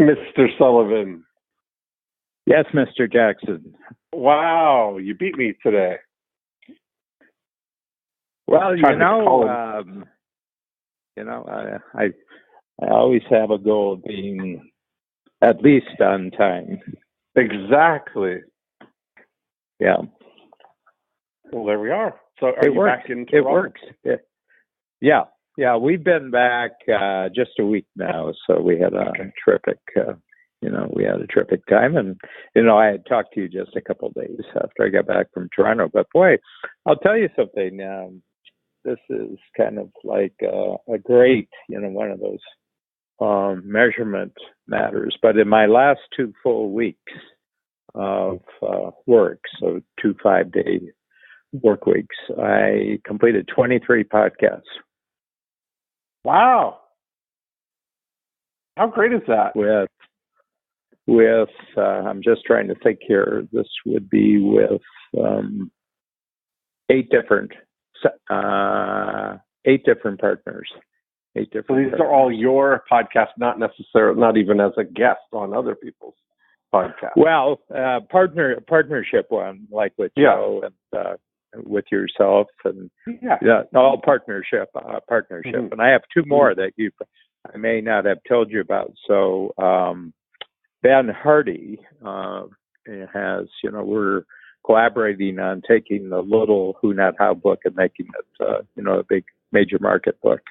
Mr. Sullivan. Yes, Mr. Jackson. Wow, you beat me today. Well, I always have a goal of being at least on time. Exactly. Yeah. Well, there we are. So are you back in Toronto? It works. Yeah. We've been back just a week now, so we had a terrific, we had a terrific time. And, I had talked to you just a couple of days after I got back from Toronto. But, boy, I'll tell you something. This is kind of like a great, one of those measurement matters. But in my last 2 full weeks of work, so 2 5-day work weeks, I completed 23 podcasts. Wow. How great is that? With I'm just trying to think here. This would be with 8 different partners. So these are all your podcasts, not even as a guest on other people's podcasts. Well, partnership one, like with Joe and with yourself, and all partnership. Mm-hmm. And I have 2 more that I may not have told you about. So Ben Hardy has, we're collaborating on taking the little Who Not How book and making it, a big major market book.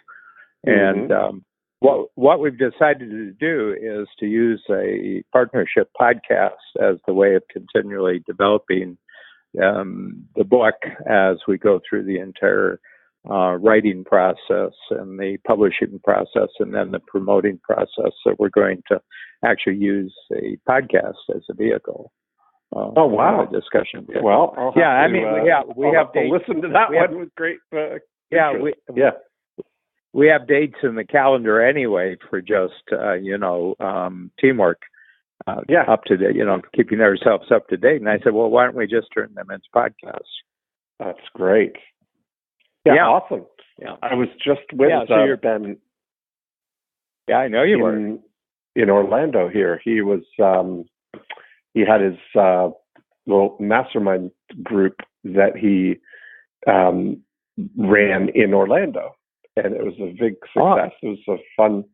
Mm-hmm. And what we've decided to do is to use a partnership podcast as the way of continually developing the book as we go through the entire writing process and the publishing process and then the promoting process. So we're going to actually use a podcast as a vehicle. Oh, wow. Discussion. Well, we have to listen to that one with great. We have dates in the calendar anyway for just teamwork. Up to date, keeping ourselves up to date. And I said, well, why don't we just turn them into podcasts? That's great. Yeah, awesome. Yeah, I was just with Ben. Yeah, I know you were in Orlando. Here, he was. He had his little mastermind group that he ran in Orlando, and it was a big success. It was a fun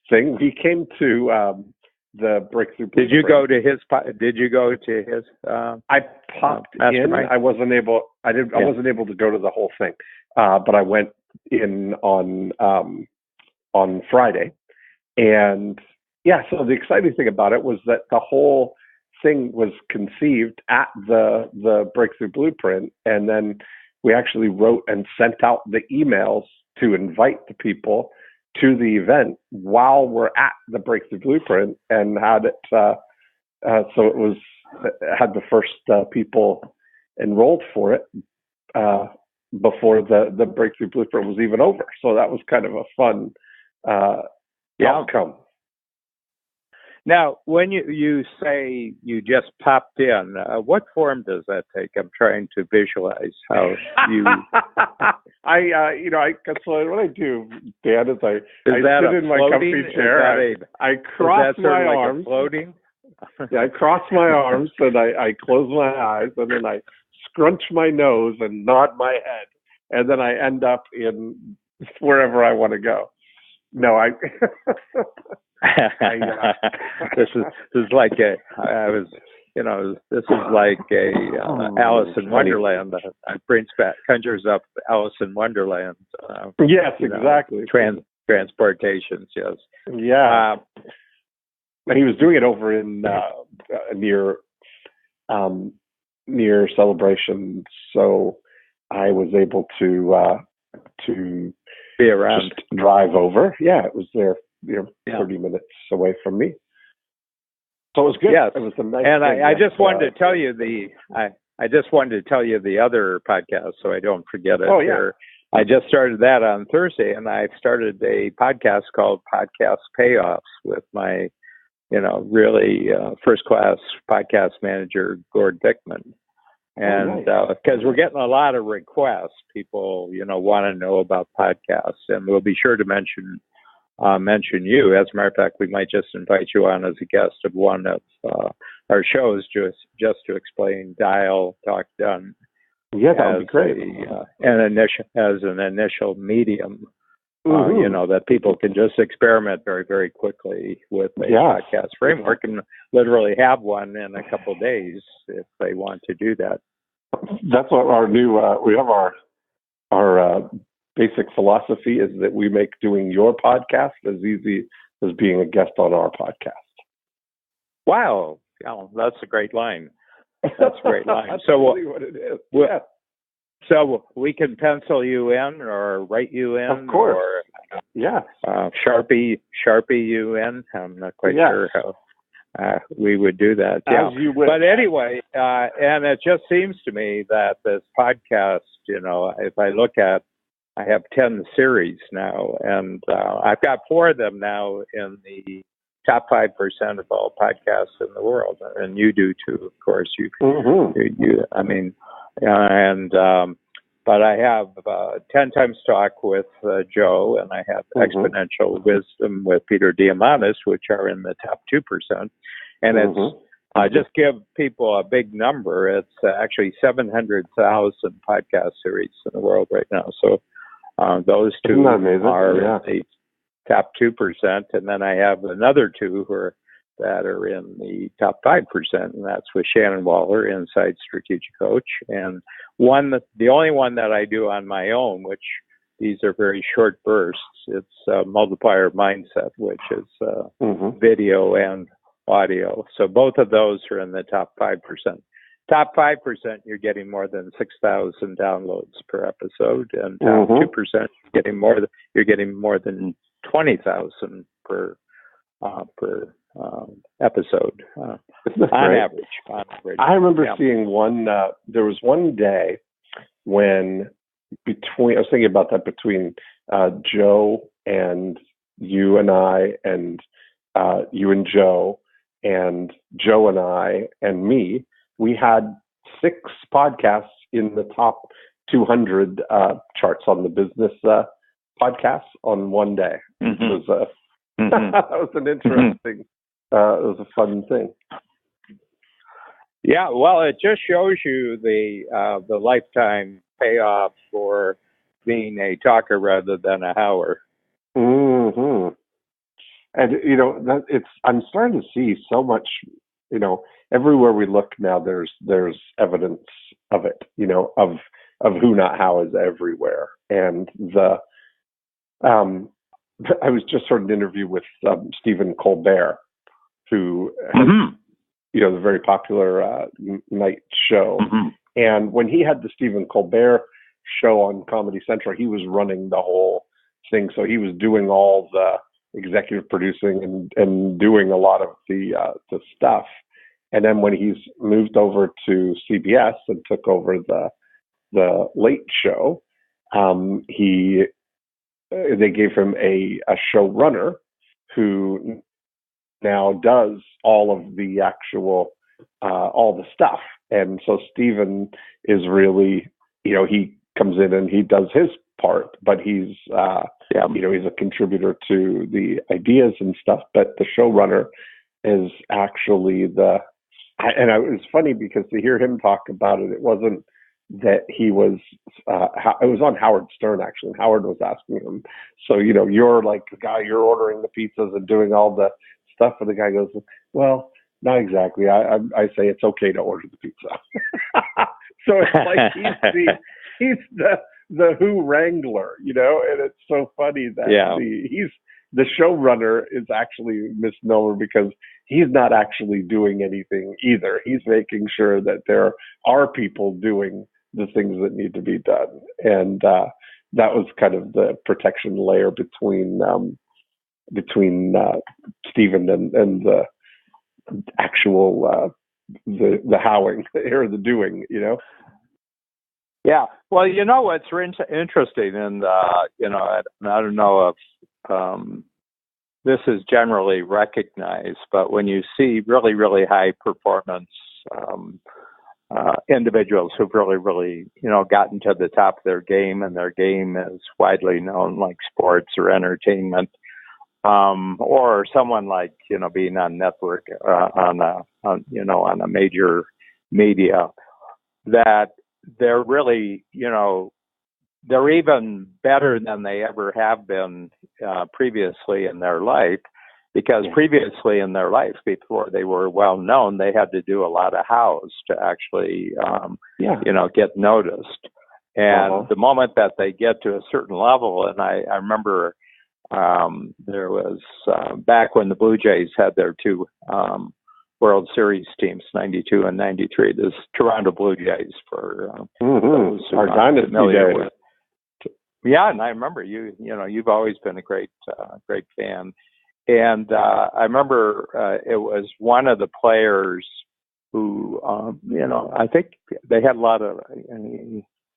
thing. He came to the Breakthrough Blueprint. Did you go to his? I popped in. I wasn't able. I wasn't able to go to the whole thing, but I went in on Friday, and So the exciting thing about it was that the whole thing was conceived at the Breakthrough Blueprint, and then we actually wrote and sent out the emails to invite the people to the event while we're at the Breakthrough Blueprint, and had it so it had the first people enrolled for it before the Breakthrough Blueprint was even over. So that was kind of a fun outcome. Now, when you say you just popped in, what form does that take? I'm trying to visualize how you. So what I do, Dan, is I sit in my comfy chair. I cross my arms. Floating? I cross my arms and I close my eyes, and then I scrunch my nose and nod my head, and then I end up in wherever I want to go. No, this is like this is like a Alice in Wonderland. Conjures up Alice in Wonderland. Yes, exactly. Transportations, yes. Yeah. And he was doing it over in near Celebration, so I was able to be around, just drive over. Yeah, it was there. 30 minutes away from me. So it was good. Yes. It was a nice and thing. I just wanted to tell you I just wanted to tell you the other podcast so I don't forget it. Oh, yeah. I just started that on Thursday, and I started a podcast called Podcast Payoffs with my, really first-class podcast manager, Gord Dickman. And because we're getting a lot of requests, people, want to know about podcasts, and we'll be sure to mention mention you. As a matter of fact, we might just invite you on as a guest of one of our shows, just to explain Dial, Talk, Done. Yeah, that would be great. As an initial medium, that people can just experiment very, very quickly with a podcast framework and literally have one in a couple of days if they want to do that. That's what our new, we have our basic philosophy is that we make doing your podcast as easy as being a guest on our podcast. Wow. Oh, that's a great line. That's a great line. That's really what it is. Yeah. So we can pencil you in or write you in. Of course. Or, yeah. Sharpie you in. I'm not quite sure how we would do that. As you wish. But anyway, and it just seems to me that this podcast, if I look at, I have 10 series now, and I've got 4 of them now in the top 5% of all podcasts in the world, and you do too, of course. But I have 10 Times Talk with Joe, and I have Exponential Wisdom with Peter Diamandis, which are in the top 2%. And it's just give people a big number. It's actually 700,000 podcast series in the world right now. So those 2 are in the top 2%, and then I have another 2 that are in the top 5%, and that's with Shannon Waller, Inside Strategic Coach, and the only one that I do on my own, which these are very short bursts. It's Multiplier Mindset, which is video and audio. So both of those are in the top 5%. Top 5%, you're getting more than 6,000 downloads per episode, and top 2%, you're getting more than 20,000 per episode on average. I remember seeing one. There was one day when I was thinking about that between Joe and you and I, and you and Joe and I and me. We had 6 podcasts in the top 200 charts on the business podcasts on one day. It was that was an interesting. It was a fun thing. Yeah, well, it just shows you the lifetime payoff for being a talker rather than a hower. And I'm starting to see so much. Everywhere we look now, there's evidence of it. Of who not how is everywhere, and I was just heard an interview with Stephen Colbert, who has, the very popular night show. And when he had the Stephen Colbert show on Comedy Central, he was running the whole thing. So he was doing all the executive producing and doing a lot of the stuff. And then when he's moved over to CBS and took over the late show, they gave him a showrunner who now does all of the actual all the stuff. And so Stephen is really, he comes in and he does his part, but he's he's a contributor to the ideas and stuff, but the showrunner is actually it was funny because to hear him talk about it, it wasn't that he was it was on Howard Stern actually, and Howard was asking him, so you're like the guy, you're ordering the pizzas and doing all the stuff, and the guy goes, well, not exactly, I say it's okay to order the pizza. So it's like he's the Who wrangler, and it's so funny that the showrunner is actually a misnomer because he's not actually doing anything either. He's making sure that there are people doing the things that need to be done. And that was kind of the protection layer between Stephen and the actual the howing or the doing, Yeah. Well, what's interesting, and I don't know if this is generally recognized, but when you see really, really high performance individuals who've really, really, gotten to the top of their game, and their game is widely known, like sports or entertainment, or someone like, being on network, on a major media, that they're really, they're even better than they ever have been previously in their life, because previously in their life, before they were well known, they had to do a lot of hows to actually, get noticed. And the moment that they get to a certain level, and I remember there was back when the Blue Jays had their two World Series teams, 92 and 93, this Toronto Blue Jays for those who our are dynasty familiar days. with. Yeah, and I remember you've always been a great fan. And I remember it was one of the players who, I think they had a lot of,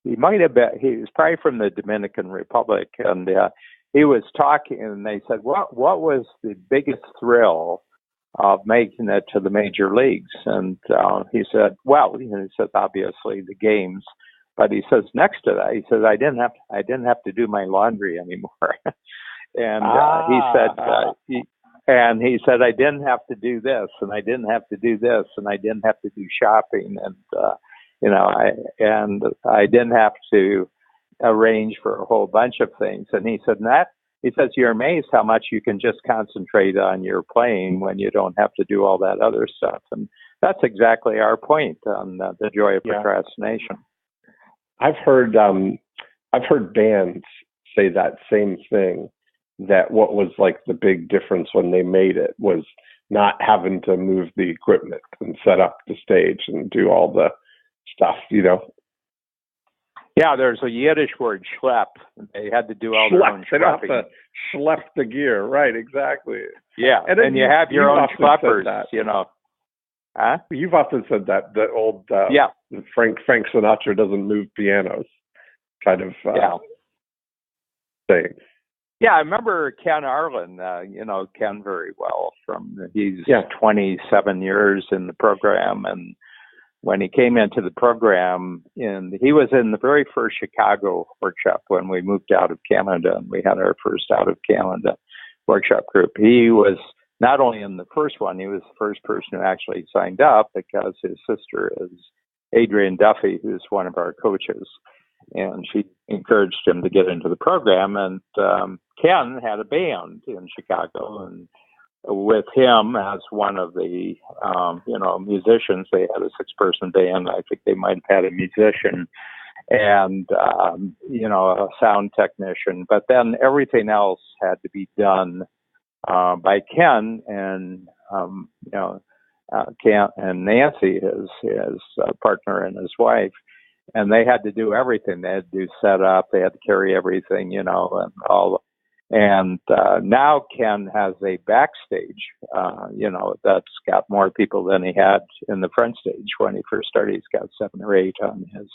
he might have been, he was probably from the Dominican Republic, and he was talking, and they said, what was the biggest thrill of making it to the major leagues? And he said, obviously the games, but he says next to that, he says, I didn't have to do my laundry anymore. And he said, I didn't have to do this, and I didn't have to do this, and I didn't have to do shopping, and I didn't have to arrange for a whole bunch of things. And he said, you're amazed how much you can just concentrate on your playing when you don't have to do all that other stuff. And that's exactly our point on the Joy of Procrastination. I've heard bands say that same thing, that what was like the big difference when they made it was not having to move the equipment and set up the stage and do all the stuff, Yeah, there's a Yiddish word, schlepp. They had to do all their own schlepping. They don't have to schlepp the gear, right? Exactly. Yeah, and you have your own schleppers, Huh? You've often said that, the old Frank Sinatra doesn't move pianos kind of thing. Yeah, I remember Ken Arlen, Ken very well. He's 27 years in the program, and when he came into the program, he was in the very first Chicago workshop when we moved out of Canada, and we had our first out of Canada workshop group. He was not only in the first one, he was the first person who actually signed up, because his sister is Adrienne Duffy, who's one of our coaches, and she encouraged him to get into the program. And Ken had a band in Chicago, and with him as one of the musicians, they had a 6-person band. I think they might have had a musician and a sound technician, but then everything else had to be done by Ken and Ken and Nancy, his partner and his wife, and they had to do everything. They had to do setup, they had to carry everything, and all. And now Ken has a backstage, that's got more people than he had in the front stage when he first started. He's got 7 or 8 on his,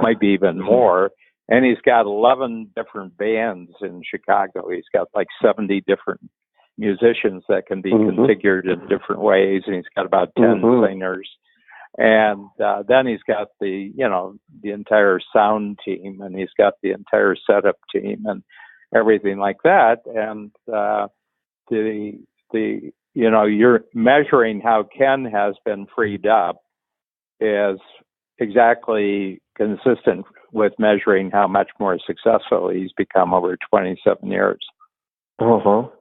might be even more. And he's got 11 different bands in Chicago. He's got like 70 different musicians that can be configured in different ways. And he's got about 10 singers. And then he's got the entire sound team, and he's got the entire setup team and everything like that. And you're measuring how Ken has been freed up is exactly consistent with measuring how much more successful he's become over 27 years. How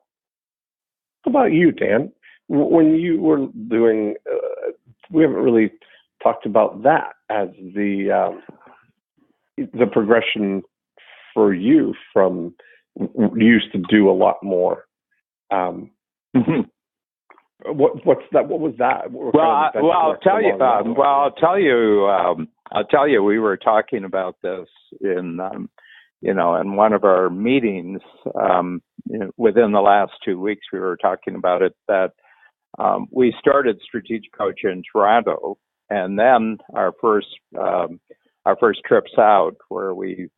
about you, Dan? When you were doing, we haven't really talked about that as the progression for you from you used to do a lot more. What's that? What was that? I'll tell you. We were talking about this in one of our meetings within the last 2 weeks. We were talking about it, that we started Strategic Coach in Toronto, and then our first trips out, where we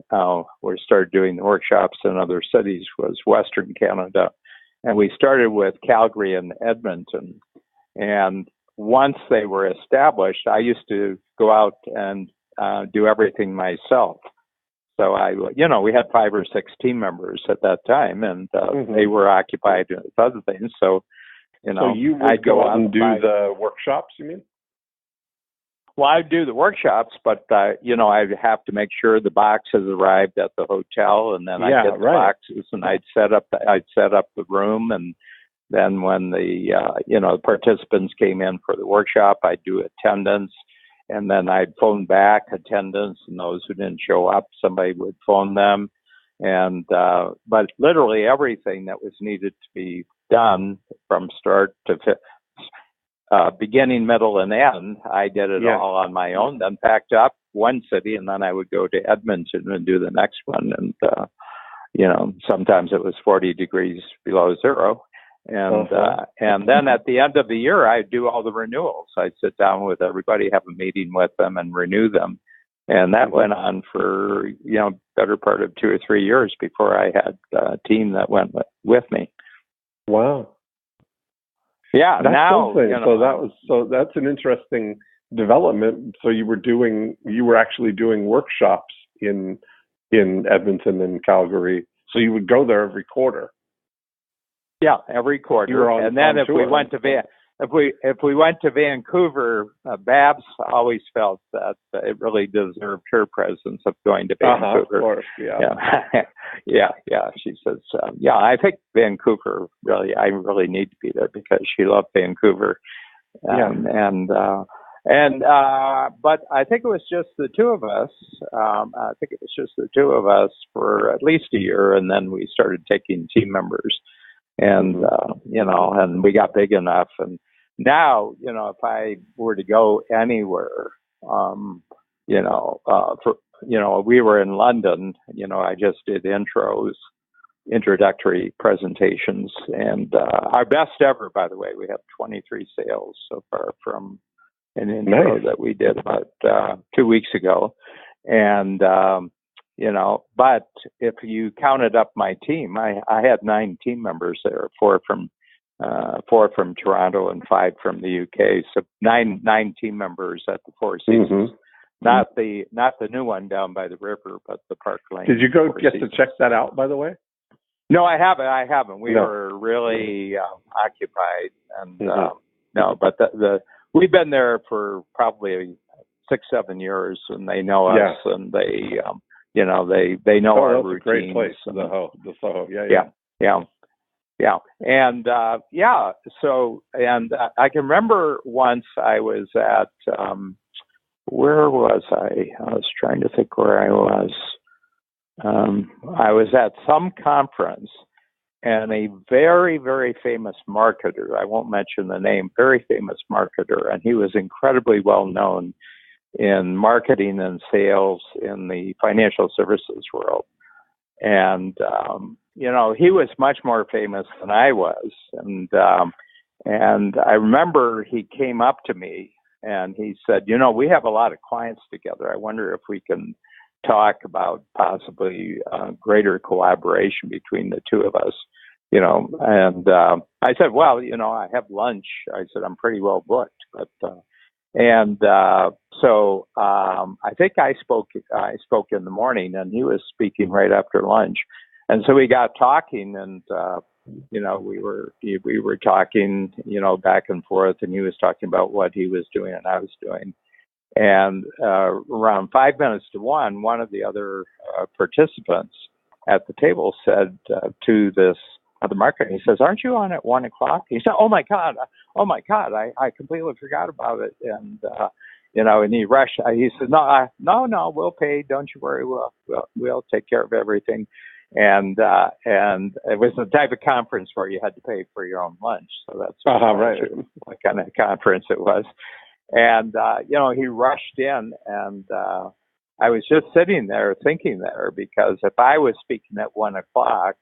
started doing the workshops in other cities, was Western Canada. And we started with Calgary and Edmonton. And once they were established, I used to go out and do everything myself. So we had 5 or 6 team members at that time, and they were occupied with other things. So, so you would go out and do the workshops, you mean? Well, I'd do the workshops, but I'd have to make sure the boxes arrived at the hotel, and then I'd get the boxes, and I'd set up the room, and then when the participants came in for the workshop, I'd do attendance, and then I'd phone back attendance, and those who didn't show up, somebody would phone them, and but literally everything that was needed to be done from start to beginning, middle, and end, I did it all on my own, then packed up one city, and then I would go to Edmonton and do the next one. And, sometimes it was 40 degrees below zero. And and then at the end of the year, I'd do all the renewals. I'd sit down with everybody, have a meeting with them, and renew them. And that went on for, better part of 2 or 3 years before I had a team that went with me. Wow. Yeah, that's now something. So that's an interesting development. So you were actually doing workshops in Edmonton and Calgary. So you would go there every quarter. Yeah, every quarter. And then if we went to Vancouver, Babs always felt that it really deserved her presence of going to Vancouver. Of course, yeah. She says, I think Vancouver I really need to be there because she loved Vancouver. But I think it was just the two of us. For at least a year, and then we started taking team members. And, and we got big enough. And now, if I were to go anywhere, we were in London, I just did introductory presentations, and our best ever, by the way. We have 23 sales so far from an intro that we did about 2 weeks ago. And, but if you counted up my team, I had 9 team members there, 4 from Toronto and 5 from the UK. So 9 team members at the Four Seasons. Not the new one down by the river, but the Park Lane. Did you go get to check that out, by the way? No, I haven't. We were really occupied, and but we've been there for probably 6-7 years, and they know us, and they they know our routines. A great place, the Soho. Yeah. And so, and I can remember once I was at where was I? I was trying to think where I was. I was at some conference, and a very, very famous marketer, I won't mention the name, very famous marketer, and he was incredibly well known in marketing and sales in the financial services world. And, he was much more famous than I was. And I remember he came up to me and he said, we have a lot of clients together. I wonder if we can talk about possibly greater collaboration between the two of us, and I said, well, I have lunch. I said, I'm pretty well booked, but, so I think I spoke in the morning, and he was speaking right after lunch. And so we got talking, and, we were talking, back and forth, and he was talking about what he was doing and I was doing. And around 5 minutes to one of the other participants at the table said to this other marketer, he says, "Aren't you on at 1 o'clock?" He said, "Oh my God, I completely forgot about it." And and he rushed. He said, "No, we'll pay. Don't you worry. We'll take care of everything." And it was the type of conference where you had to pay for your own lunch. So that's what kind of conference it was. And, he rushed in, and I was just sitting there thinking because if I was speaking at 1 o'clock,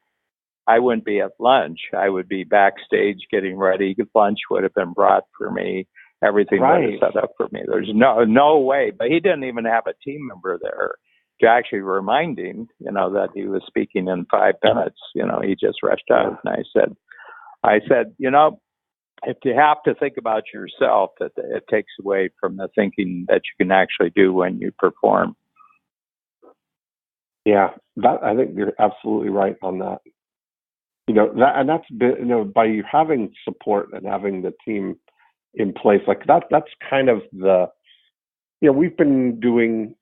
I wouldn't be at lunch. I would be backstage getting ready. Lunch would have been brought for me. Everything was set up for me. There's no way. But he didn't even have a team member there to actually remind him, that he was speaking in 5 minutes. He just rushed out. And I said, if you have to think about yourself, it takes away from the thinking that you can actually do when you perform. Yeah, that I think you're absolutely right on that. That's been, by you having support and having the team in place like that. That's kind of we've been doing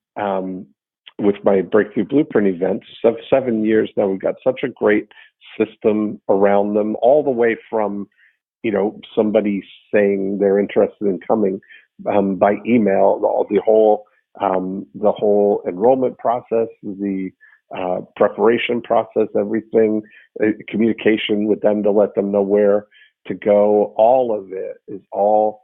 with my Breakthrough Blueprint events 7 years now. We've got such a great system around them, all the way from somebody saying they're interested in coming by email, the whole enrollment process, the preparation process, everything, communication with them to let them know where to go. All of it is all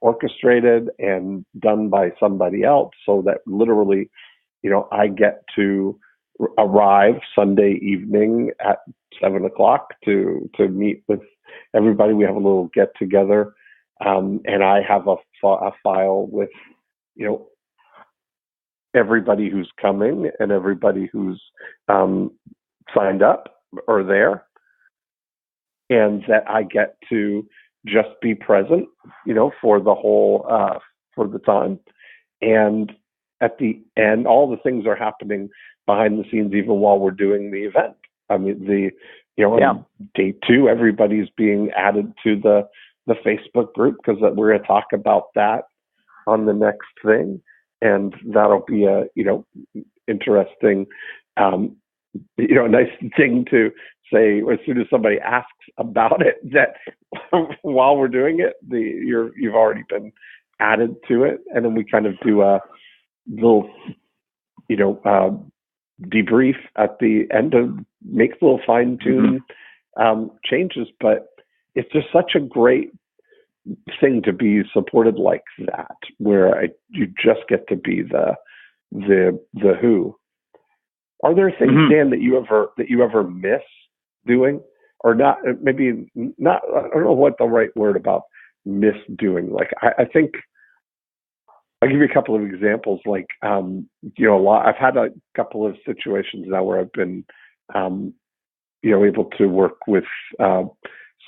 orchestrated and done by somebody else, so that literally, I get to arrive Sunday evening at 7 o'clock to meet with everybody. We have a little get together, and I have a file with everybody who's coming and everybody who's signed up or there, and that I get to just be present, for the whole for the time. And at the end, all the things are happening behind the scenes, even while we're doing the event. I mean, on day 2, everybody's being added to the Facebook group, because we're going to talk about that on the next thing, and that'll be a interesting, nice thing to say as soon as somebody asks about it, that while we're doing it, you've already been added to it, and then we kind of do a little debrief at the end, of make little fine-tune changes. But it's just such a great thing to be supported like that, where you just get to be the who. Are there things, Dan, that you ever miss doing, or not? Maybe not. I don't know what the right word about miss doing. Like I think I'll give you a couple of examples. Like I've had a couple of situations now where I've been able to work with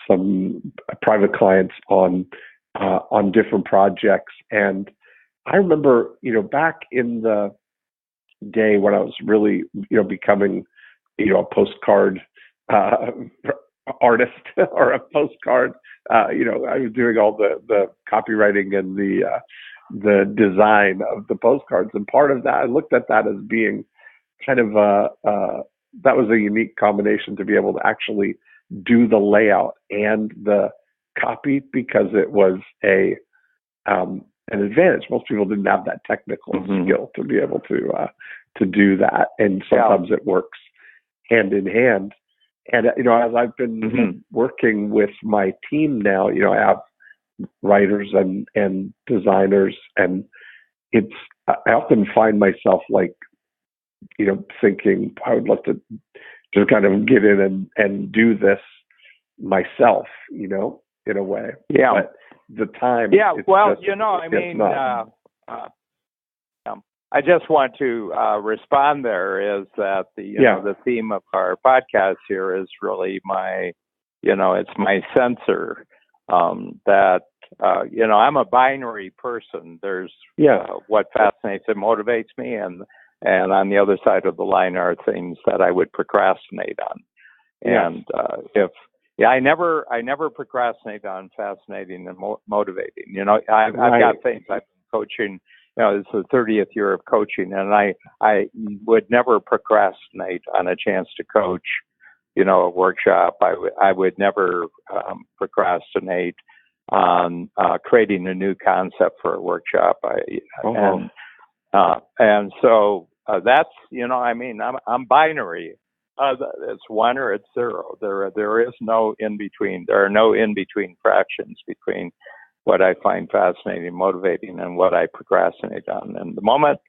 some private clients on different projects, and I remember back in the day when I was really becoming a postcard artist or a postcard, I was doing all the copywriting and the design of the postcards, and part of that, I looked at that as being kind of that was a unique combination, to be able to actually do the layout and the copy, because it was an advantage. Most people didn't have that technical skill to be able to do that, and sometimes it works hand in hand. And as I've been working with my team now, I have writers and designers, and I often find myself like thinking I would love to just kind of get in and do this myself, in a way. Yeah. But the time. Yeah. Well, I just want to respond there, is that the theme of our podcast here is really it's my sensor, that, I'm a binary person. There's what fascinates and motivates me, and on the other side of the line are things that I would procrastinate on. And I never procrastinate on fascinating and motivating. I've got things. I've been coaching. This is the 30th year of coaching, and I would never procrastinate on a chance to coach, a workshop. I would never procrastinate on creating a new concept for a workshop. And so that's I'm binary. It's one or it's zero. There is no in between. There are no in between fractions between what I find fascinating, motivating, and what I procrastinate on. And the moment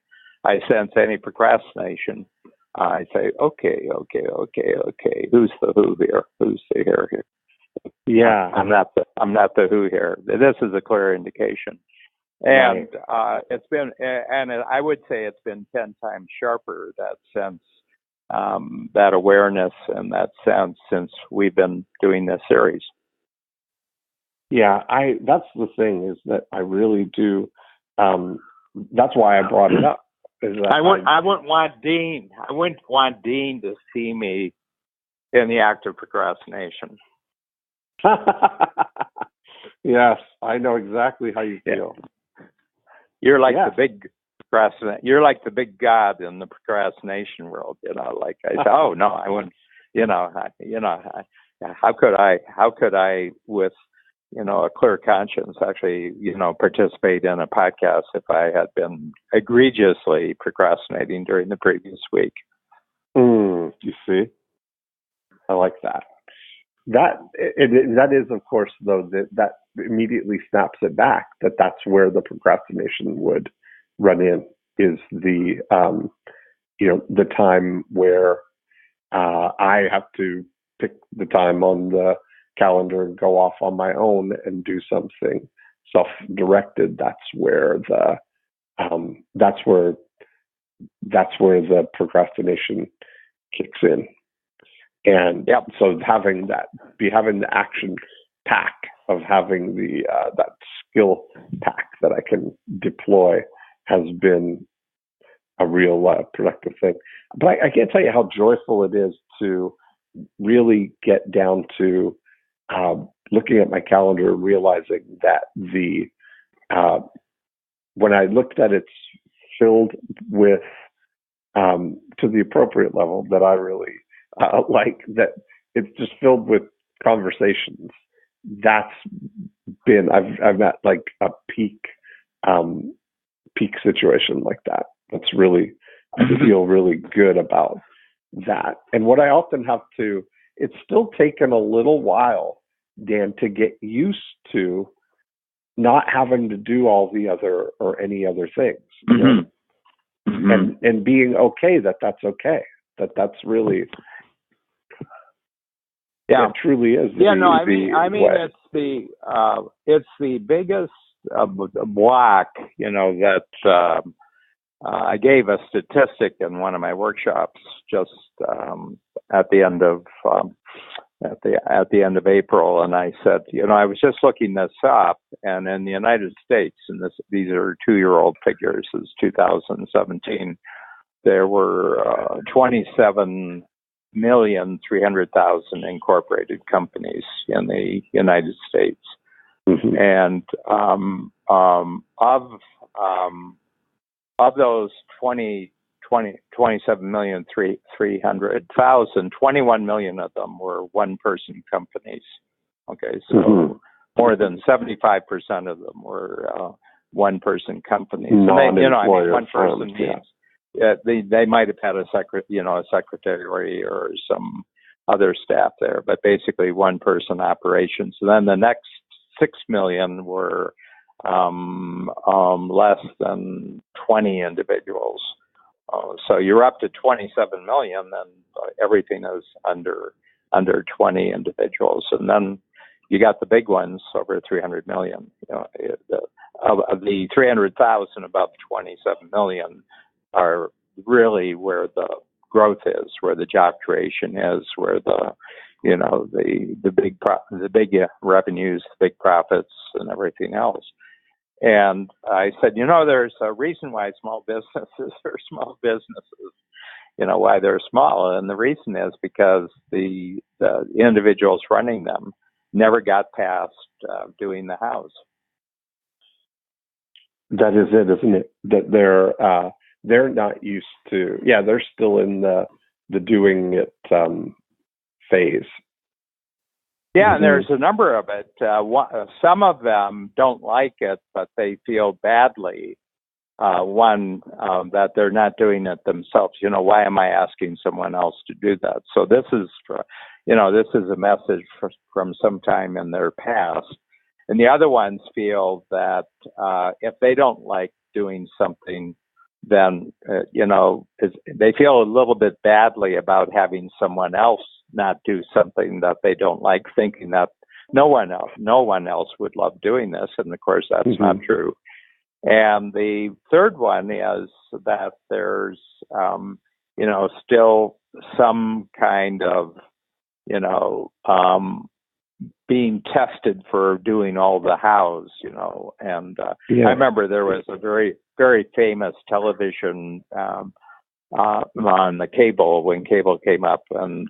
I sense any procrastination, I say, okay. Who's the who here? Who's the here? Yeah, I'm not the who here. This is a clear indication. And it's been, and I would say it's been 10 times sharper, that sense, that awareness and that sense, since we've been doing this series. Yeah, that's the thing, is that I really do. That's why I brought it up, I wouldn't want Dean. I wouldn't want Dean to see me in the act of procrastination. Yes, I know exactly how you feel. You're like the big procrastinator. You're like the big god in the procrastination world. Like I said, oh no, I wouldn't. How could I, with a clear conscience, actually, participate in a podcast if I had been egregiously procrastinating during the previous week? You see, I like that. That is, of course, though, that immediately snaps it back. That's where the procrastination would run in, is the the time where I have to pick the time on the calendar and go off on my own and do something self-directed. That's where the procrastination kicks in. And so having the action pack of having the that skill pack that I can deploy has been a real productive thing. But I can't tell you how joyful it is to really get down to looking at my calendar and realizing that when I looked at it's filled with to the appropriate level that I really like, that it's just filled with conversations. That's been I've met like a peak situation like that. That's really, I feel really good about that. And what I often have to, it's still taken a little while, Dan, to get used to not having to do all the other or any other things, and being okay that's okay. That's really, it truly is. It's the biggest block, that I gave a statistic in one of my workshops just at the end of April, and I said, I was just looking this up, and in the United States, and these are 2-year-old figures, this is 2017, there were 27,300,000 incorporated companies in the United States, and of those 27,300,000, 21 million of them were one-person companies. Okay, so more than 75% of them were one-person companies. One person means they might have had a secretary or some other staff there, but basically one-person operations. And then the next 6 million were less than 20 individuals. So you're up to 27 million, then everything is under 20 individuals. And then you got the big ones over 300 million. Of the 300,000 above 27 million are really where the growth is, where the job creation is, where the big revenues, the big profits, and everything else. And I said, there's a reason why small businesses are small businesses, why they're small. And the reason is because the individuals running them never got past doing the house. That is it, isn't it? That they're not used to, they're still in the doing it phase. Yeah, and there's a number of it. Some of them don't like it, but they feel badly. That they're not doing it themselves. Why am I asking someone else to do that? So this is a message from some time in their past. And the other ones feel that if they don't like doing something, then they feel a little bit badly about having someone else not do something that they don't like, thinking that no one else would love doing this. And of course, that's not true. And the third one is that there's still some kind of being tested for doing all the hows, and I remember there was a very, very famous television on the cable when cable came up, and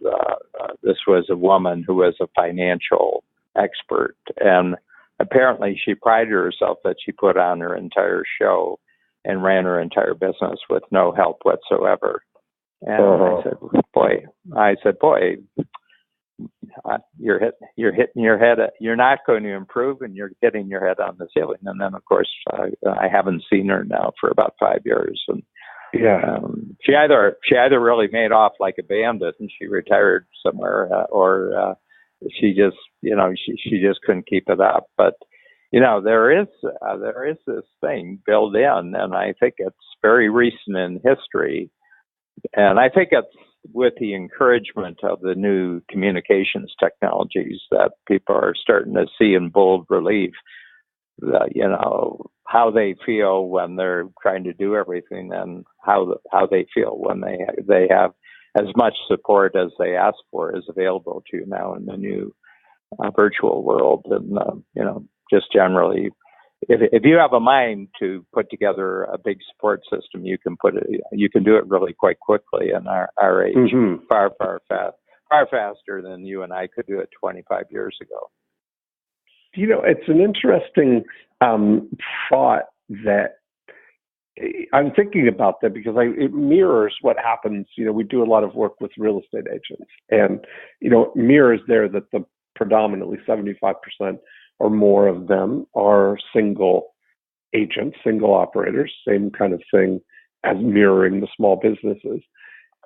this was a woman who was a financial expert, and apparently she prided herself that she put on her entire show and ran her entire business with no help whatsoever. And I said, boy, you're hitting your head. You're not going to improve, and you're hitting your head on the ceiling. And then, of course, I haven't seen her now for about 5 years, and she either really made off like a bandit and she retired somewhere, or she just she just couldn't keep it up. But there is this thing built in, and I think it's very recent in history, and I think it's with the encouragement of the new communications technologies that people are starting to see in bold relief, how they feel when they're trying to do everything, and how they feel when they have as much support as they ask for is available to you now in the new virtual world. And just generally, if you have a mind to put together a big support system, you can do it really quite quickly. And our age, far faster than you and I could do it 25 years ago. It's an interesting thought that I'm thinking about that, because it mirrors what happens. We do a lot of work with real estate agents, and it mirrors there that the predominantly 75% or more of them are single agents, single operators, same kind of thing as mirroring the small businesses.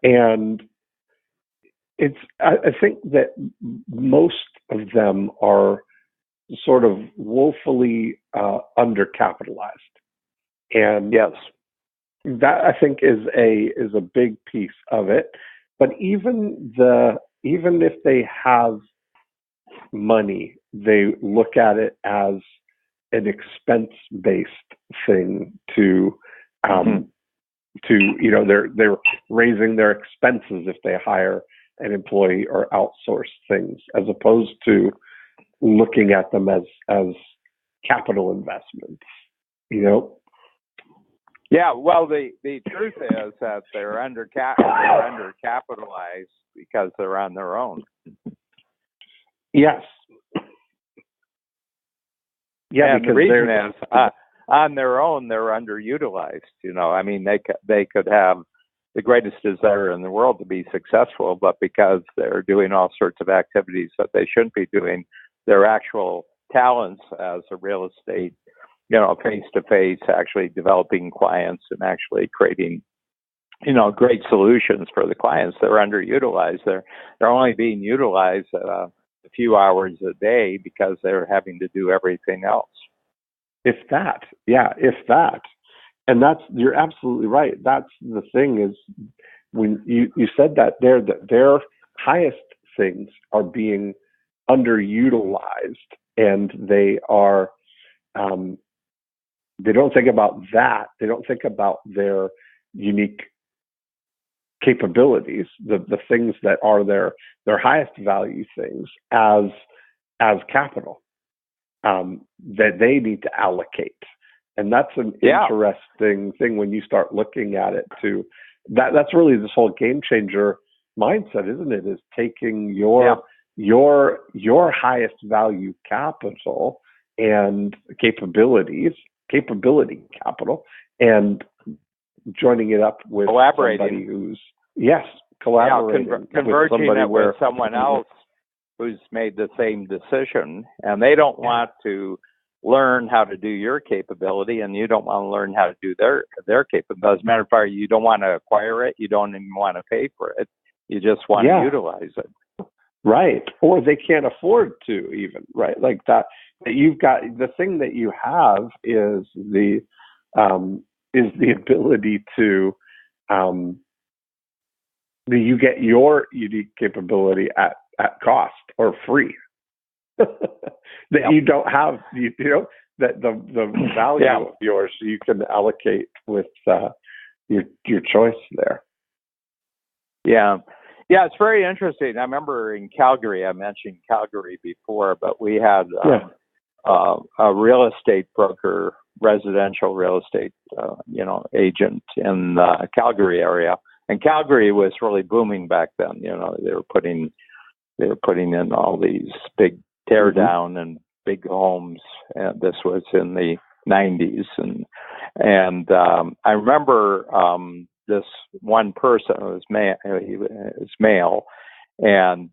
And I think that most of them are sort of woefully undercapitalized. And yes, that I think is a big piece of it. But even if they have money, they look at it as an expense-based thing to they're raising their expenses if they hire an employee or outsource things, as opposed to looking at them as capital investments. Yeah, well, the truth is that they're undercapitalized because they're on their own. Yes. Yeah, and the reason is on their own they're underutilized. They could have the greatest desire in the world to be successful, but because they're doing all sorts of activities that they shouldn't be doing, their actual talents as a real estate, face-to-face, actually developing clients and actually creating, great solutions for the clients, they're underutilized. They're only being utilized a few hours a day because they're having to do everything else. If that. And you're absolutely right. That's the thing, is when you said that their highest things are being underutilized, and they are they don't think about that. They don't think about their unique capabilities, the things that are their highest value things as capital that they need to allocate. And that's an interesting thing when you start looking at it too. That's really this whole game changer mindset, isn't it? Is taking your highest value capital and capability capital, and joining it up with somebody who's collaborating, converging it with someone else who's made the same decision, and they don't want to learn how to do your capability, and you don't want to learn how to do their capability. As a matter of fact, you don't want to acquire it. You don't even want to pay for it. You just want to utilize it. Right. Or they can't afford to even, right? Like that you've got, the thing that you have is the ability to, you get your unique capability at cost or free. That you don't have, that the value of yours you can allocate with your choice there. Yeah. Yeah, it's very interesting. I remember in Calgary, I mentioned Calgary before, but we had a real estate broker, residential real estate, agent in the Calgary area. And Calgary was really booming back then. They were putting in all these big tear down and big homes. And this was in the 90s. And I remember this one person was he was male, and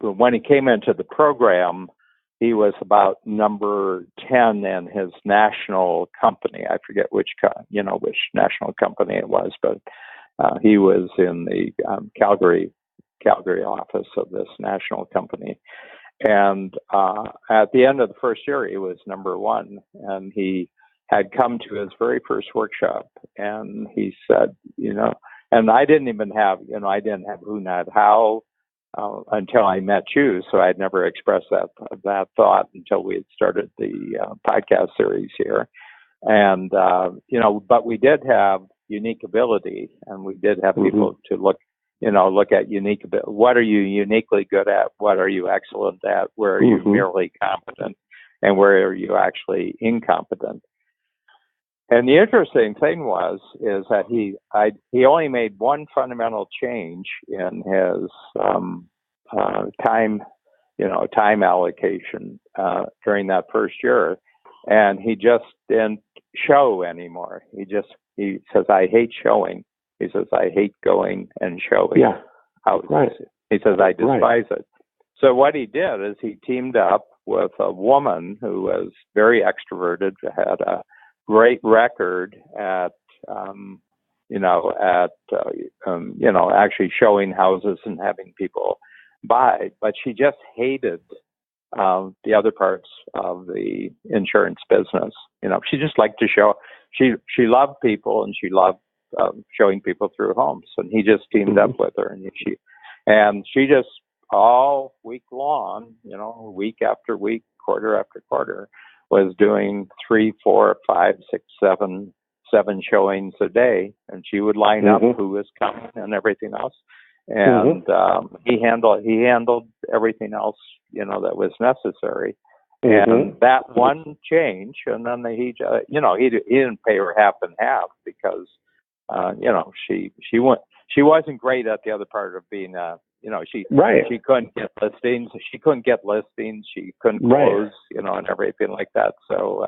when he came into the program, he was about number 10 in his national company. I forget which national company it was, but he was in the Calgary office of this national company. And at the end of the first year, he was number 1, and he had come to his very first workshop, and he said, and I didn't have who, not how, until I met you. So I'd never expressed that thought until we had started the podcast series here. And, but we did have unique ability, and we did have people to look at unique ability. What are you uniquely good at? What are you excellent at? Where are you merely competent? And where are you actually incompetent? And the interesting thing is that he only made one fundamental change in his time allocation during that first year, and he just didn't show anymore. He says, I hate showing. He says, I hate going and showing. Yeah. Right. He says, I despise it. So what he did is he teamed up with a woman who was very extroverted, had a great record at actually showing houses and having people buy, but she just hated the other parts of the insurance business. She just liked to show. She loved people, and she loved showing people through homes. And he just teamed up with her, and she just all week long, week after week, quarter after quarter, was doing 3, 4, 5, 6, 7 showings a day, and she would line up who was coming and everything else. And he handled everything else, that was necessary. And that one change, and then he didn't pay her half and half because she wasn't great at the other part of being she couldn't get listings. She couldn't close, and everything like that. So,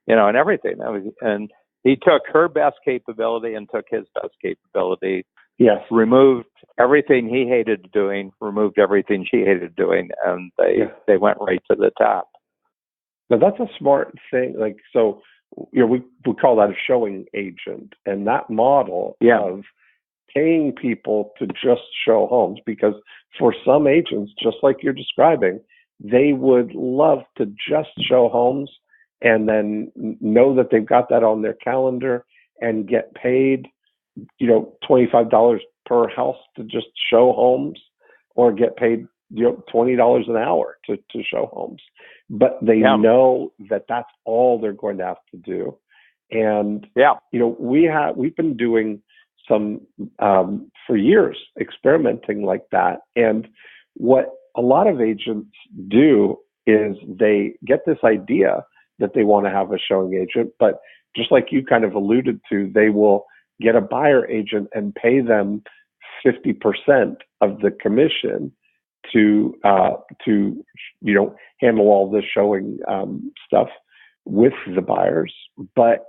and everything. And he took her best capability and took his best capability. Yes. Removed everything he hated doing, removed everything she hated doing, and they went right to the top. Now that's a smart thing. Like, so, we call that a showing agent, and that model of paying people to just show homes, because for some agents, just like you're describing, they would love to just show homes and then know that they've got that on their calendar and get paid, $25 per house to just show homes, or get paid, $20 an hour to show homes. But they know that that's all they're going to have to do. And, we've been doing some, for years, experimenting like that. And what a lot of agents do is they get this idea that they want to have a showing agent, but just like you kind of alluded to, they will get a buyer agent and pay them 50% of the commission to handle all the showing stuff with the buyers, but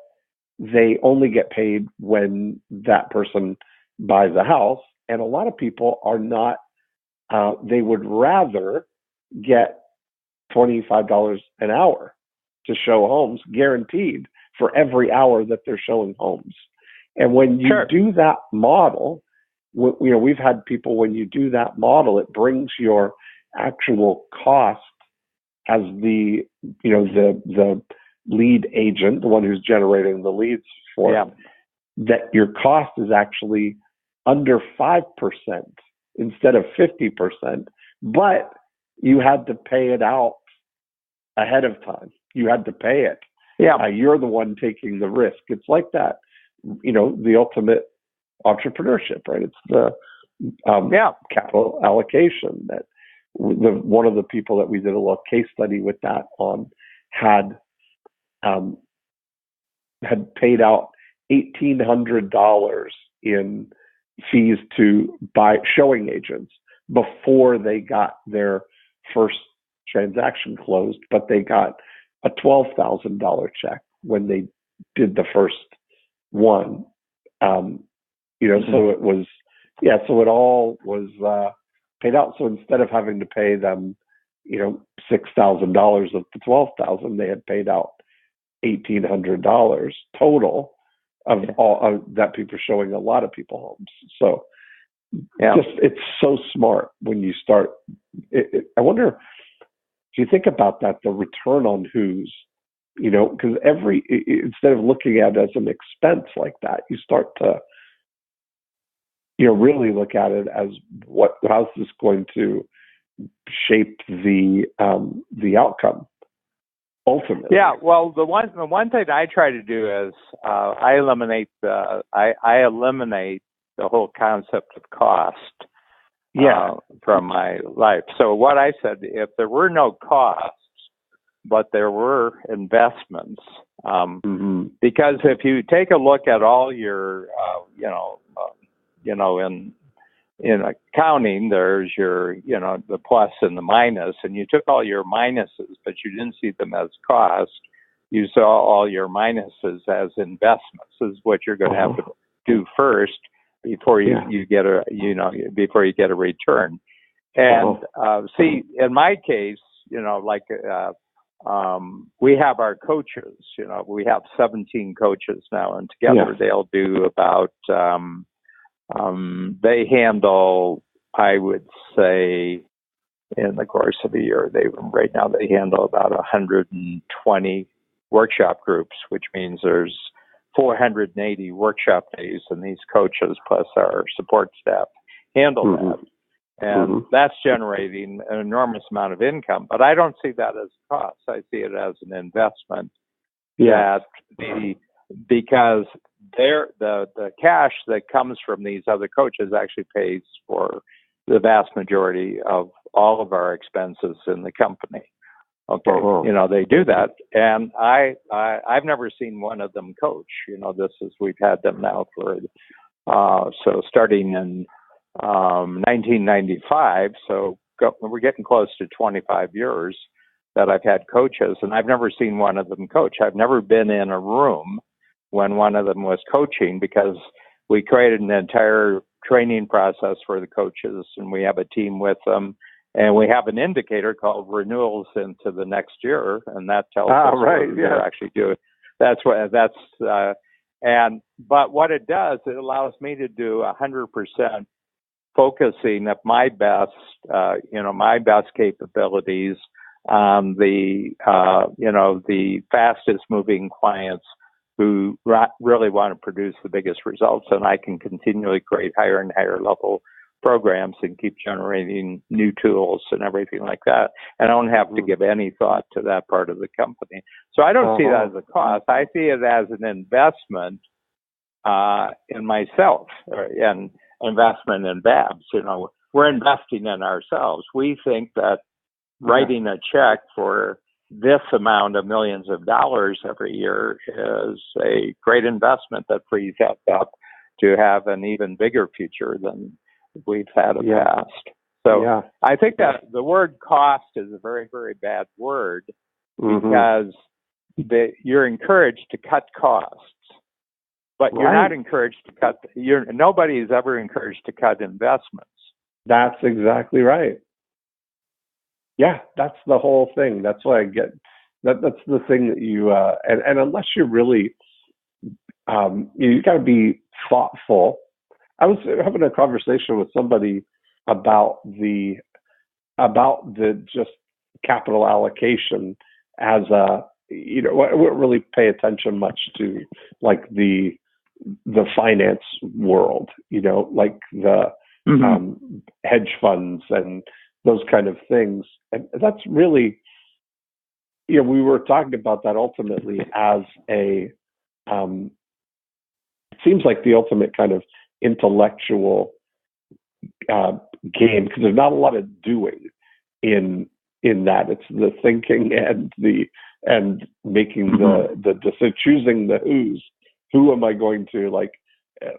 they only get paid when that person buys a house. And a lot of people are not, they would rather get $25 an hour to show homes, guaranteed, for every hour that they're showing homes. And when you do that model, we've had people, when you do that model, it brings your actual cost as the lead agent, the one who's generating the leads for it, that your cost is actually under 5% instead of 50%, but you had to pay it out ahead of time. You had to pay it. You're the one taking the risk. It's like that, the ultimate entrepreneurship, right? It's the capital allocation that one of the people that we did a little case study with that on had paid out $1,800 in fees to buy showing agents before they got their first transaction closed, but they got a $12,000 check when they did the first one. So it was, so it all was paid out. So instead of having to pay them, $6,000 of the $12,000, they had paid out $1,800 total of all that people are showing a lot of people homes. So it's so smart when you start. I wonder if you think about that, the return on who's, because instead of looking at it as an expense like that, you start to, really look at it as how's this going to shape the outcome ultimately. Yeah, well, the one thing I try to do is I eliminate the whole concept of cost from my life. So what I said, if there were no costs, but there were investments, because if you take a look at all your, in accounting, there's your, the plus and the minus, and you took all your minuses, but you didn't see them as cost. You saw all your minuses as investments. This is what you're going to have to do first before you get a, before you get a return. And see, in my case, we have our coaches. We have 17 coaches now, and together they'll do about. They handle, I would say, in the course of a year, they handle about 120 workshop groups, which means there's 480 workshop days, and these coaches plus our support staff handle that. And that's generating an enormous amount of income. But I don't see that as a cost. I see it as an investment. Because the cash that comes from these other coaches actually pays for the vast majority of all of our expenses in the company. Okay, they do that, and I've never seen one of them coach. We've had them now for so starting in 1995. So we're getting close to 25 years that I've had coaches, and I've never seen one of them coach. I've never been in a room when one of them was coaching, because we created an entire training process for the coaches, and we have a team with them, and we have an indicator called renewals into the next year, and that tells us what they're actually doing. But what it does, it allows me to do 100% focusing of my best, my best capabilities on the fastest moving clients who really want to produce the biggest results, and I can continually create higher and higher level programs and keep generating new tools and everything like that. And I don't have to give any thought to that part of the company. So I don't see that as a cost. I see it as an investment in myself, and investment in Babs. We're investing in ourselves. We think that writing a check for this amount of millions of dollars every year is a great investment that frees us up to have an even bigger future than we've had in the past. So I think that the word cost is a very, very bad word, because you're encouraged to cut costs, but you're not encouraged to cut. Nobody is ever encouraged to cut investments. That's exactly right. Yeah, that's the whole thing. That's why I get that. That's the thing that you and unless you're really, you got to be thoughtful. I was having a conversation with somebody about the just capital allocation as a, I wouldn't really pay attention much to like the finance world, like the hedge funds and those kind of things. And that's really, we were talking about that ultimately as a, it seems like the ultimate kind of intellectual game, because there's not a lot of doing in that. It's the thinking and making the decision, choosing the who's. Who am I going to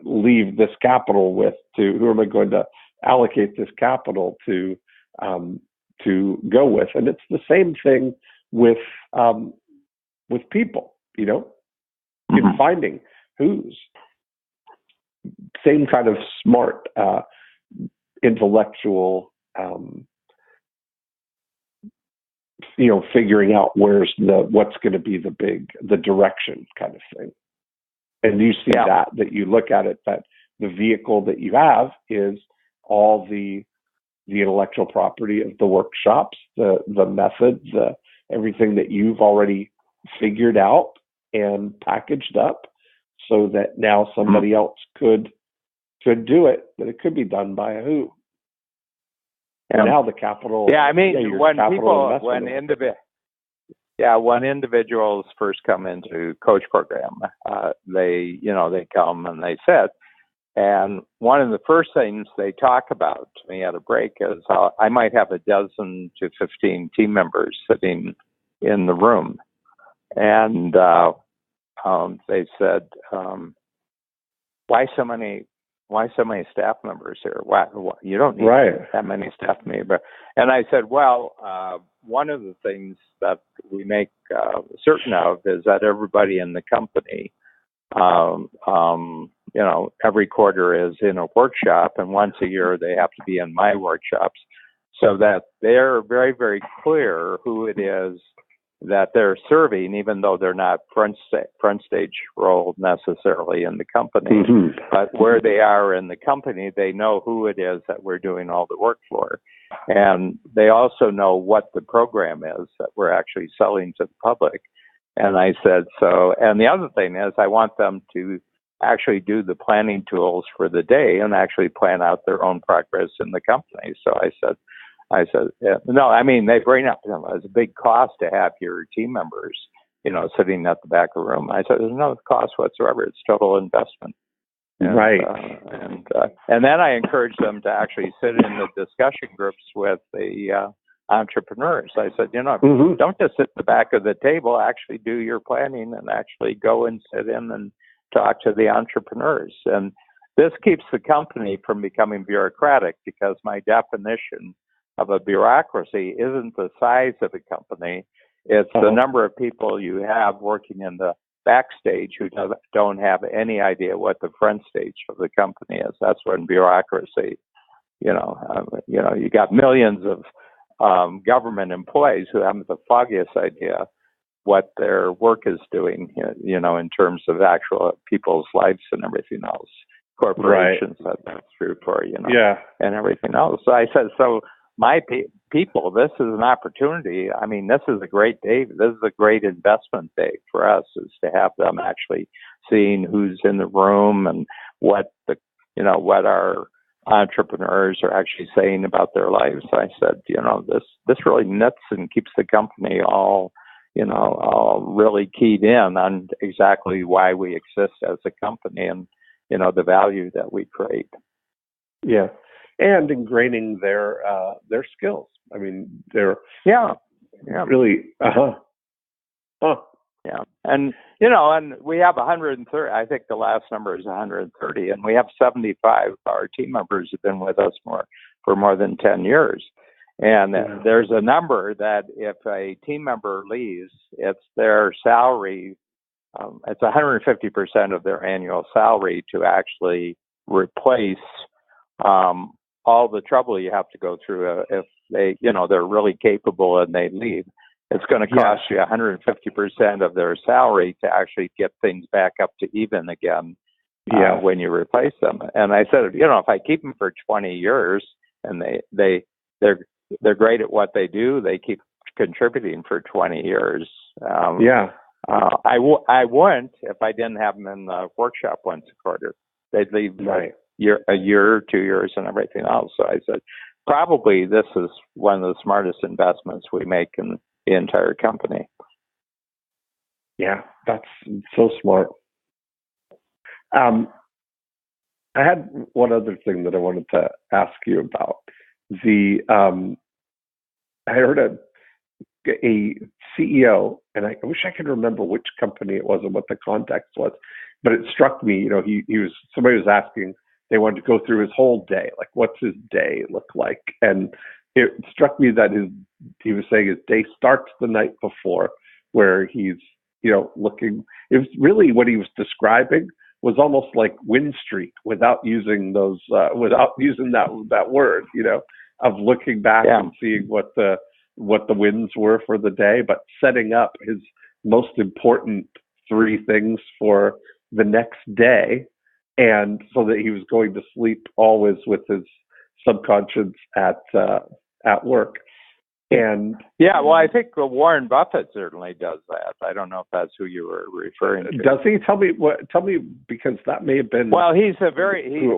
leave this capital with? To who am I going to allocate this capital to go with? And it's the same thing with people, in finding who's. Same kind of smart, intellectual, figuring out what's going to be the direction kind of thing. And you see that you look at it, that the vehicle that you have is all the intellectual property of the workshops, the methods, everything that you've already figured out and packaged up, so that now somebody else could do it, but it could be done by a who. And now the capital. Yeah, I mean, when individuals first come into coach program, they come and they sit, and one of the first things they talk about to me at a break is how I might have 12 to 15 team members sitting in the room, and they said, why so many staff members here? Why you don't need that many staff members? And I said, well, one of the things that we make certain of is that everybody in the company, every quarter is in a workshop, and once a year they have to be in my workshops, so that they're very, very clear who it is that they're serving, even though they're not front stage role necessarily in the company, but where they are in the company, they know who it is that we're doing all the work for. And they also know what the program is that we're actually selling to the public. And I said, and the other thing is I want them to actually do the planning tools for the day and actually plan out their own progress in the company. So I said, no, I mean, they bring up, it's a big cost to have your team members, sitting at the back of the room. I said, there's no cost whatsoever. It's total investment. And, and then I encourage them to actually sit in the discussion groups with the entrepreneurs. I said, don't just sit at the back of the table, actually do your planning and actually go and sit in and talk to the entrepreneurs. And this keeps the company from becoming bureaucratic, because my definition of a bureaucracy isn't the size of a company, it's the number of people you have working in the backstage who don't have any idea what the front stage of the company is. That's when bureaucracy, you got millions of government employees who haven't the foggiest idea what their work is doing, in terms of actual people's lives and everything else. Corporations that's true for, and everything else. So I said, my people, this is an opportunity. I mean, this is a great day. This is a great investment day for us, is to have them actually seeing who's in the room and what what our entrepreneurs are actually saying about their lives. I said, this really knits and keeps the company all really keyed in on exactly why we exist as a company and, the value that we create. Yeah. And ingraining their skills. I mean, they're really Yeah, and and we have 130. I think the last number is 130, and we have 75 of our team members who've been with us for more than 10 years. And there's a number that if a team member leaves, it's their salary. It's 150% of their annual salary to actually replace all the trouble you have to go through if they, they're really capable and they leave. It's going to cost you 150% of their salary to actually get things back up to even again when you replace them. And I said, if I keep them for 20 years and they're great at what they do, they keep contributing for 20 years. I wouldn't if I didn't have them in the workshop once a quarter. They'd leave a year, 2 years, and everything else. So I said, probably this is one of the smartest investments we make in the entire company. Yeah, that's so smart. I had one other thing that I wanted to ask you about. I heard a CEO, and I wish I could remember which company it was and what the context was, but it struck me. Somebody was asking. They wanted to go through his whole day, like what's his day look like, and it struck me that he was saying his day starts the night before, where he's looking. It was really what he was describing was almost like win streak without using that word, of looking back and seeing what the wins were for the day, but setting up his most important 3 things for the next day, and so that he was going to sleep always with his subconscious at work. And I think Warren Buffett certainly does that. I don't know if that's who you were referring to. Does he? Tell me, because that may have been. Well, who it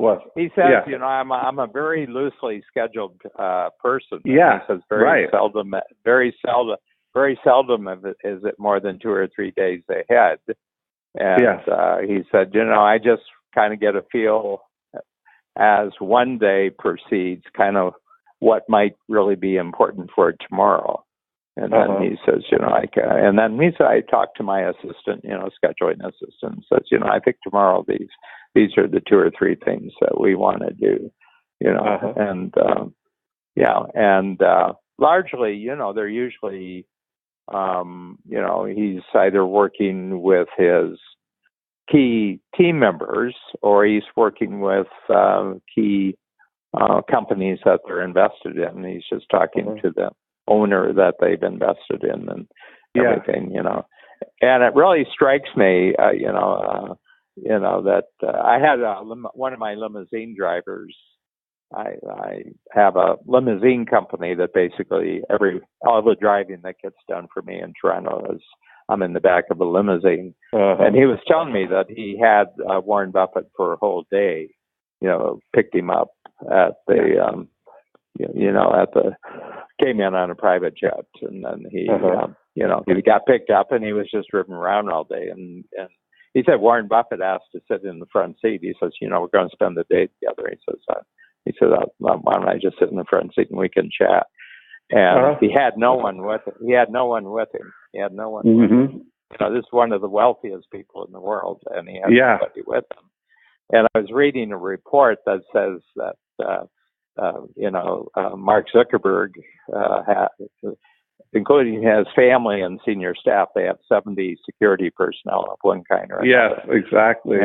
was. He says, I'm a very loosely scheduled person. Yeah, he says very seldom is it more than 2 or 3 days ahead. And he said, I just kind of get a feel as one day proceeds, kind of what might really be important for tomorrow. And then he says, and then he said, I talked to my assistant, scheduling assistant, says, I think tomorrow these are the 2 or 3 things that we want to do, and largely, they're usually, he's either working with his key team members or he's working with key companies that they're invested in. He's just talking to the owner that they've invested in and everything, And it really strikes me, that I had one of my limousine drivers. I have a limousine company that basically all the driving that gets done for me in Toronto is I'm in the back of a limousine. And he was telling me that he had Warren Buffett for a whole day, picked him up at the, came in on a private jet, and then he got picked up and he was just driven around all day. And he said Warren Buffett asked to sit in the front seat. He says, we're going to spend the day together. He said, why don't I just sit in the front seat and we can chat? And he had no one with him. He had no one with him. With him. This is one of the wealthiest people in the world, and he had nobody with him. And I was reading a report that says that Mark Zuckerberg, including his family and senior staff, they have 70 security personnel of one kind or another. Yes, exactly.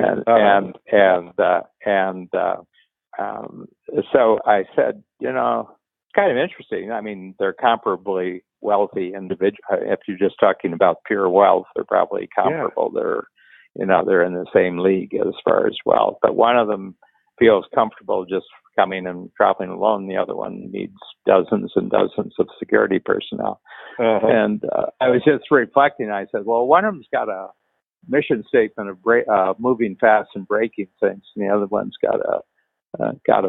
So I said, it's kind of interesting. I mean, they're comparably wealthy individuals. If you're just talking about pure wealth, they're probably comparable. They're in the same league as far as wealth. But one of them feels comfortable just coming and traveling alone. The other one needs dozens and dozens of security personnel. And I was just reflecting. I said, well, one of them's got a mission statement of moving fast and breaking things, and the other one's got a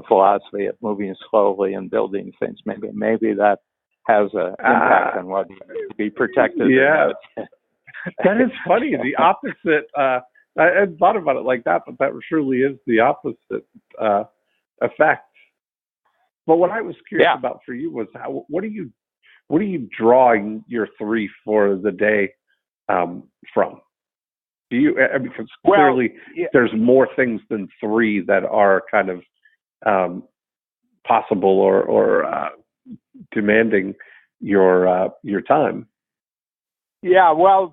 philosophy of moving slowly and building things. Maybe that has an impact on whether you to be protected. Yeah, that is funny. The opposite. I hadn't thought about it like that, but that truly is the opposite effect. But what I was curious about for you was what are you drawing your 3 for the day from? Do you, because clearly there's more things than 3 that are kind of possible or demanding your time. Yeah, well,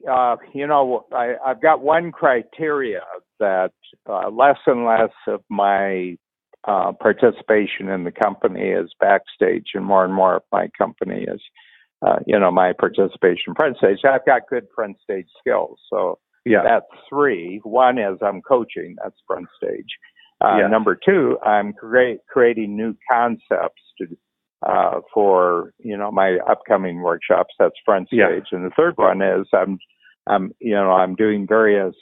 I've got one criteria that less and less of my participation in the company is backstage, and more of my company is, my participation front stage. I've got good front stage skills, so that's 3. One is I'm coaching, that's front stage. Number 2, I'm creating new concepts for my upcoming workshops. That's front stage. And the third one is I'm doing various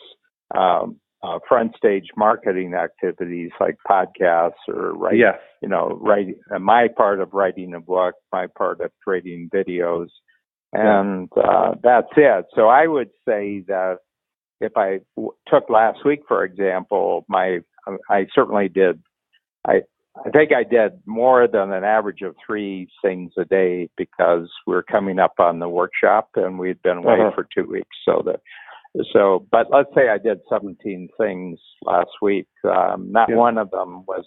front stage marketing activities like podcasts or writing my part of writing a book, my part of creating videos, and that's it. So I would say that if I took last week, for example, I certainly did. I think I did more than an average of 3 things a day because we're coming up on the workshop and we'd been away for 2 weeks. But let's say I did 17 things last week. Not one of them was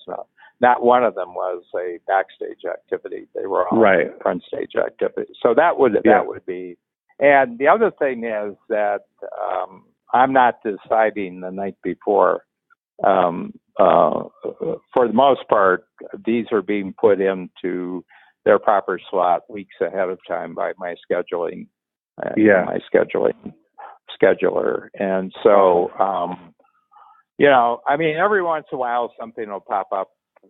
a backstage activity. They were all front stage activities. So that would be. And the other thing is that I'm not deciding the night before. For the most part, these are being put into their proper slot weeks ahead of time by my scheduling. My scheduler. And so, I mean, every once in a while something will pop up,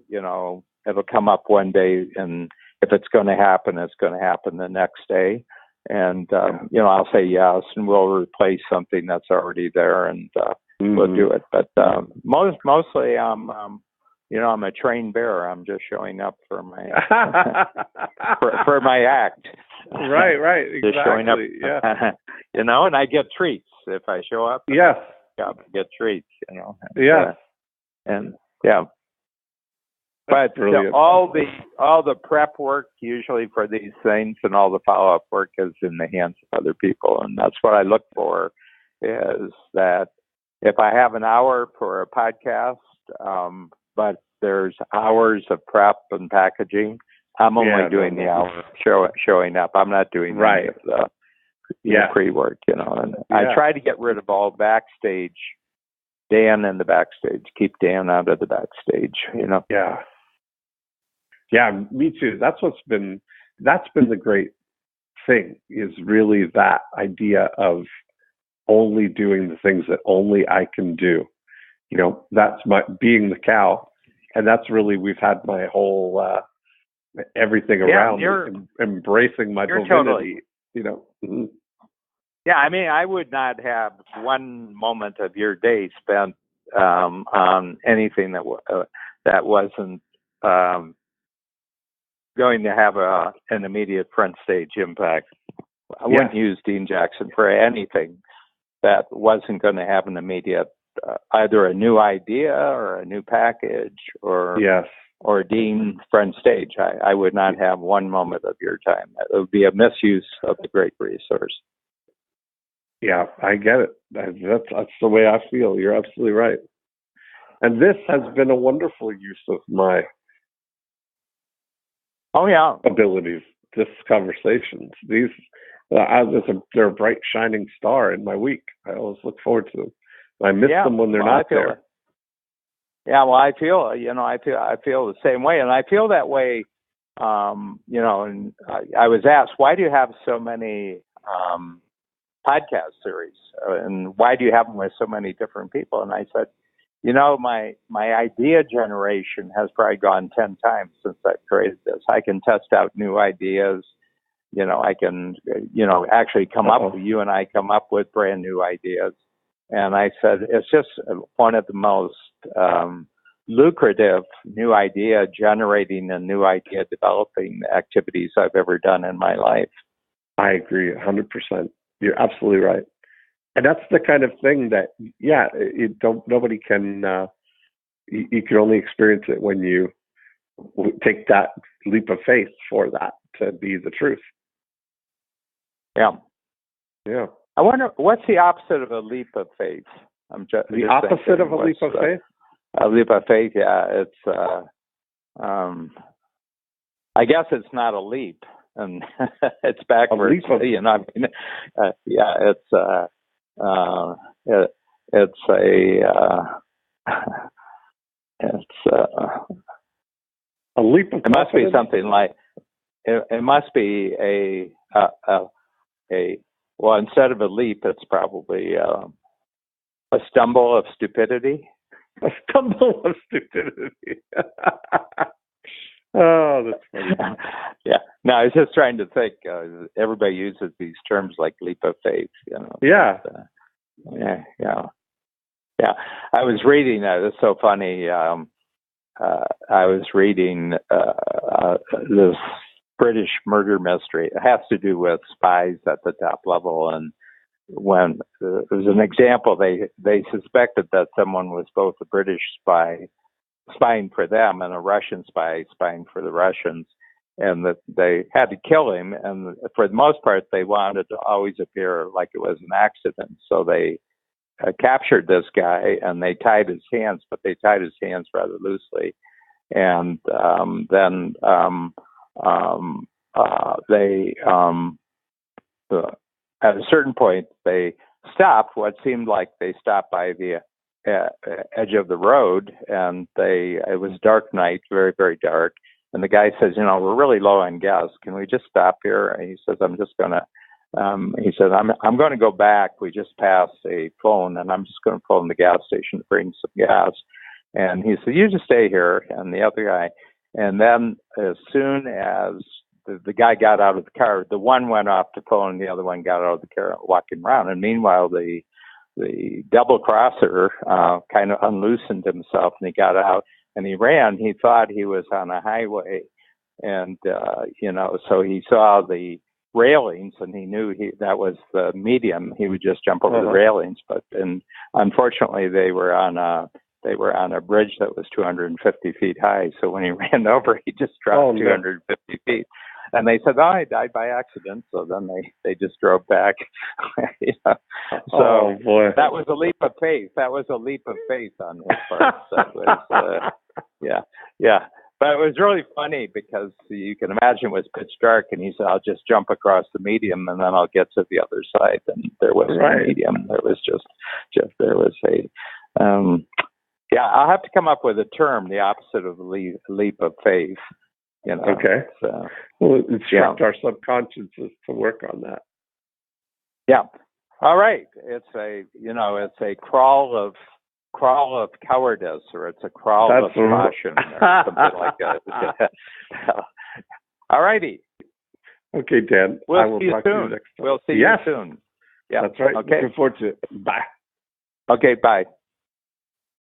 it'll come up one day, and if it's going to happen, it's going to happen the next day. And, I'll say yes, and we'll replace something that's already there, and we'll do it. But mostly I'm a trained bearer. I'm just showing up for my for my act. Right, exactly. Just showing up, and I get treats if I show up. Yes, I get treats. Yes, But all the prep work usually for these things and all the follow up work is in the hands of other people, and that's what I look for. Is that if I have an hour for a podcast, but there's hours of prep and packaging, I'm only doing the hour showing up. I'm not doing any of the pre-work, And I try to get rid of all backstage, Dan in the backstage, keep Dan out of the backstage, Yeah, me too. That's been the great thing, is really that idea of only doing the things that only I can do. That's my being the cow, and that's really, we've had my whole everything around embracing my divinity. Totally. Yeah, I mean, I would not have one moment of your day spent on anything that wasn't going to have an immediate front stage impact. I wouldn't use Dean Jackson for anything that wasn't going to have an immediate, either a new idea or a new package or Dean front stage. I would not have one moment of your time. It would be a misuse of the great resource. Yeah, I get it. That's the way I feel. You're absolutely right. And this has been a wonderful use of my abilities. This conversations. These they're a bright shining star in my week. I always look forward to them. I miss them when they're not there. Yeah, well, I feel the same way, and I feel that way. And I was asked, why do you have so many podcast series, and why do you have them with so many different people? And I said, my idea generation has probably gone 10 times since I created this. I can test out new ideas. I can, actually come up with, you and I come up with brand new ideas. And I said, it's just one of the most lucrative new idea generating and new idea developing activities I've ever done in my life. I agree 100%. You're absolutely right. And that's the kind of thing that, nobody can, you can only experience it when you take that leap of faith for that to be the truth. Yeah. I wonder, what's the opposite of a leap of faith? The opposite of a leap of faith? A leap of faith, it's, I guess it's not a leap, and it's backwards. A leap of. It must be something like. It must be a. Well, instead of a leap, it's probably a stumble of stupidity. A stumble of stupidity. Oh, that's funny. Yeah. No, I was just trying to think. Everybody uses these terms like leap of faith. Yeah. Yeah. I was reading. It's so funny. I was reading this British murder mystery. It has to do with spies at the top level, and when it was an example, they suspected that someone was both a British spy spying for them and a Russian spy spying for the Russians, and that they had to kill him. And for the most part, they wanted to always appear like it was an accident. So they captured this guy and they tied his hands, but they tied his hands rather loosely. And then they at a certain point, they stopped. What seemed like they stopped by the edge of the road, and it was dark night, very, very dark. And the guy says, we're really low on gas. Can we just stop here? And he says, I'm going to go back. We just passed a phone, and I'm just going to pull in the gas station to bring some gas. And he said, you just stay here. And the other guy, and then as soon as the guy got out of the car, the one went off the phone, and the other one got out of the car walking around. And meanwhile, the double crosser kind of unloosened himself, and he got out and he ran. He thought he was on a highway, and so he saw the railings, and he knew that was the medium. He would just jump over the railings, and unfortunately, they were on a bridge that was 250 feet high. So when he ran over, he just dropped 250 feet. And they said, I died by accident. So then they just drove back. So that was a leap of faith. That was a leap of faith on his part. That was, yeah. But it was really funny because you can imagine it was pitch dark, and he said, I'll just jump across the medium and then I'll get to the other side. And there was no medium. There was there was a, I'll have to come up with a term, the opposite of leap of faith. Okay. We'll instruct our subconsciouses to work on that. Yeah. All right. It's a crawl of cowardice, or it's a crawl of caution, or something like that. All righty. Okay, Dan. We'll see you soon. We'll see you soon. Yeah. That's right. Okay. Looking forward to it. Bye. Okay. Bye.